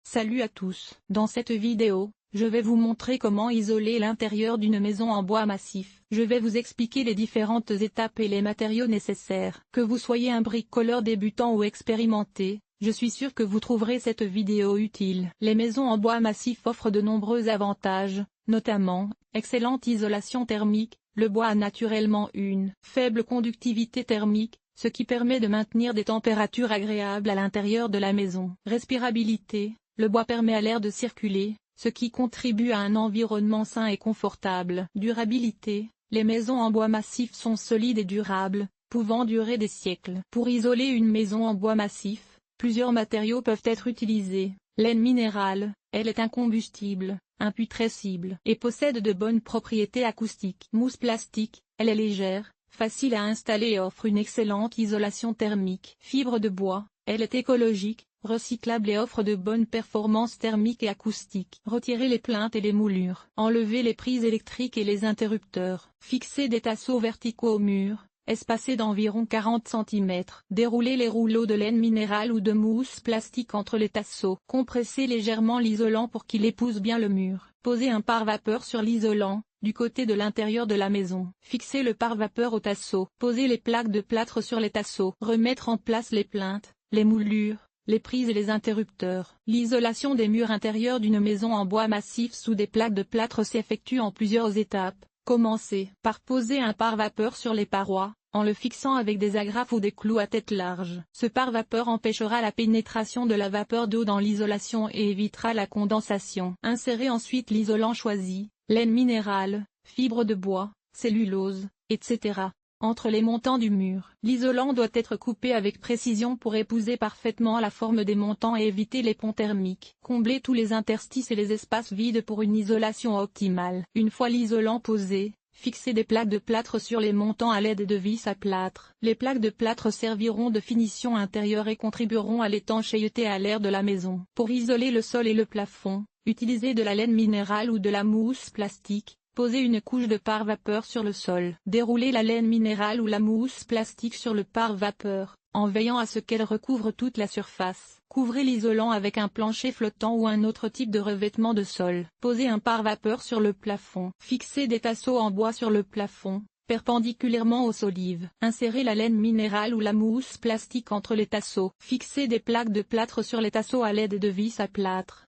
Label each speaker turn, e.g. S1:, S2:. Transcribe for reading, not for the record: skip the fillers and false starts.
S1: Salut à tous. Dans cette vidéo, je vais vous montrer comment isoler l'intérieur d'une maison en bois massif. Je vais vous expliquer les différentes étapes et les matériaux nécessaires. Que vous soyez un bricoleur débutant ou expérimenté, je suis sûr que vous trouverez cette vidéo utile. Les maisons en bois massif offrent de nombreux avantages, notamment, excellente isolation thermique. Le bois a naturellement une faible conductivité thermique, ce qui permet de maintenir des températures agréables à l'intérieur de la maison. Respirabilité. Le bois permet à l'air de circuler, ce qui contribue à un environnement sain et confortable. Durabilité. Les maisons en bois massif sont solides et durables, pouvant durer des siècles. Pour isoler une maison en bois massif, plusieurs matériaux peuvent être utilisés. Laine minérale, elle est incombustible, imputrescible et possède de bonnes propriétés acoustiques. Mousse plastique, elle est légère, facile à installer et offre une excellente isolation thermique. Fibre de bois, elle est écologique, recyclable et offre de bonnes performances thermiques et acoustiques. Retirer les plinthes et les moulures. Enlever les prises électriques et les interrupteurs. Fixer des tasseaux verticaux au mur, espacés d'environ 40 cm. Dérouler les rouleaux de laine minérale ou de mousse plastique entre les tasseaux. Compresser légèrement l'isolant pour qu'il épouse bien le mur. Poser un pare-vapeur sur l'isolant, du côté de l'intérieur de la maison. Fixer le pare-vapeur au tasseau. Poser les plaques de plâtre sur les tasseaux. Remettre en place les plinthes, les moulures, les prises et les interrupteurs. L'isolation des murs intérieurs d'une maison en bois massif sous des plaques de plâtre s'effectue en plusieurs étapes. Commencez par poser un pare-vapeur sur les parois, en le fixant avec des agrafes ou des clous à tête large. Ce pare-vapeur empêchera la pénétration de la vapeur d'eau dans l'isolation et évitera la condensation. Insérez ensuite l'isolant choisi, laine minérale, fibre de bois, cellulose, etc. entre les montants du mur. L'isolant doit être coupé avec précision pour épouser parfaitement la forme des montants et éviter les ponts thermiques. Comblez tous les interstices et les espaces vides pour une isolation optimale. Une fois l'isolant posé, fixez des plaques de plâtre sur les montants à l'aide de vis à plâtre. Les plaques de plâtre serviront de finition intérieure et contribueront à l'étanchéité et à l'air de la maison. Pour isoler le sol et le plafond, utilisez de la laine minérale ou de la mousse plastique. Posez une couche de pare-vapeur sur le sol. Déroulez la laine minérale ou la mousse plastique sur le pare-vapeur, en veillant à ce qu'elle recouvre toute la surface. Couvrez l'isolant avec un plancher flottant ou un autre type de revêtement de sol. Posez un pare-vapeur sur le plafond. Fixez des tasseaux en bois sur le plafond, perpendiculairement aux solives. Insérez la laine minérale ou la mousse plastique entre les tasseaux. Fixez des plaques de plâtre sur les tasseaux à l'aide de vis à plâtre.